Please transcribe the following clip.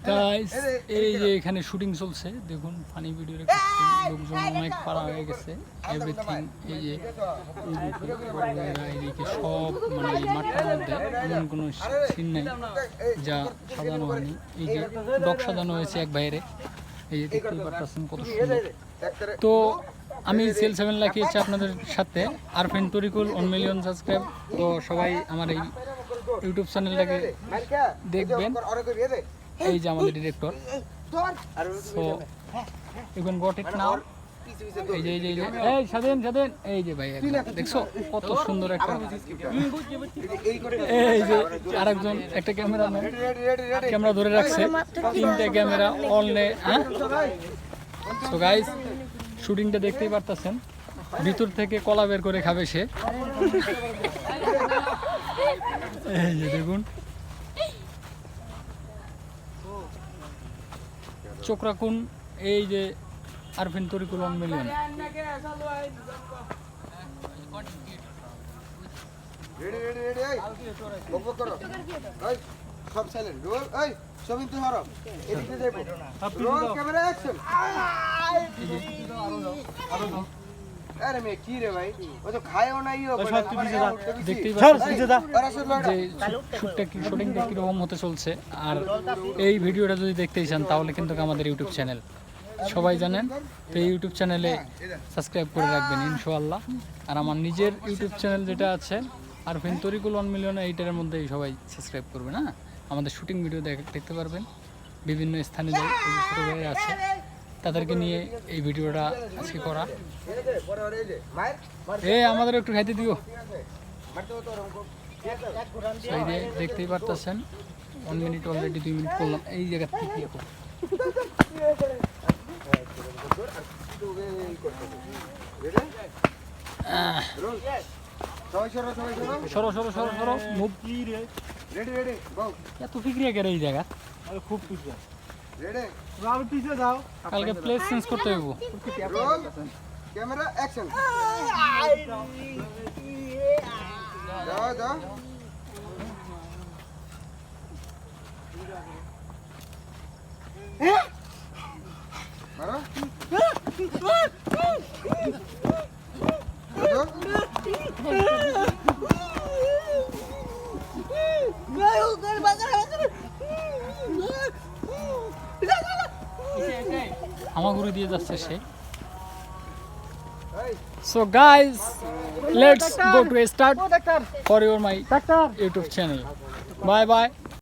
guys এই যে এখানে শুটিং চলছে দেখুন ফানি ভিডিও লোকজন অনেক পারা হয়ে গেছে এভরিথিং এই যে এইদিকে সব মানে এই মাঠটার মধ্যে এমন কোনো সিন নাই যা সাজানো হয়নি এই যে ডক সাজানো হয়েছে এক বাইরে এই যে দেখতেই পারতেছেন কত সুন্দর তো আমি সেল 7 লাগিয়েছি আপনাদের সাথে আরফিন তরিকুল 1 মিলিয়ন সাবস্ক্রাইব তো সবাই আমার এই ইউটিউব চ্যানেলটাকে দেখবেন এই যে আমাদের director so you can got it now এই যে এই স্বাধীন এই যে ভাই দেখছো কত সুন্দর একটা এই যে আরেকজন একটা ক্যামেরাম্যান ক্যামেরা ধরে রাখছে তিনটে ক্যামেরা অল নে হ্যাঁ সো গাইস শুটিংটা দেখতেই পারতেছেন ভিতর থেকে কলা বের করে খাবে সে এই যে দেখুন চোখ রাখুন এই যে আরফিন তরিকুল 1 মিলিয়ন সব সাইলেন্ট রোল এই সবিন তুই মারো এদিকে যাইবো রোল ক্যামেরা অ্যাকশন আরে মে কি রে ভাই ও তো খায়ও না ইও দেখতেই পাচ্ছেন যে শুটিংটা কিরকম হতে চলছে আর এই ভিডিওটা যদি দেখতেই চান তাহলে কিন্তু আমাদের ইউটিউব চ্যানেল সবাই জানেন তো এই ইউটিউব চ্যানেলে সাবস্ক্রাইব করে রাখবেন ইনশাআল্লাহ আর আমার নিজের ইউটিউব চ্যানেল যেটা আছে আরফিন তরিকুল 1 মিলিয়ন এইটার মধ্যেই সবাই সাবস্ক্রাইব করবেন হ্যাঁ আমাদের শুটিং ভিডিও দেখতে পারবেন বিভিন্ন স্থানে যে ছোট ভাই আছে তাদেরকে নিয়ে এই ভিডিওটা আজকে করা আমাদের একটু খাইতে দিও এই যে দেখতেই পারতেছেন 1 মিনিট অলরেডি 2 মিনিট করলাম এই জায়গা থেকে সরো মুভ এত ফিক্রিয়া কেন এই জায়গা খুব পিছিয়ে রেডি রাউন্ড পিছে যাও কালকে প্লেস চেঞ্জ করতে হইব রোল ক্যামেরা অ্যাকশন দাও মারো হামাগুড়ি দিয়ে যাচ্ছে say so guys let's go to start for your my YouTube channel bye bye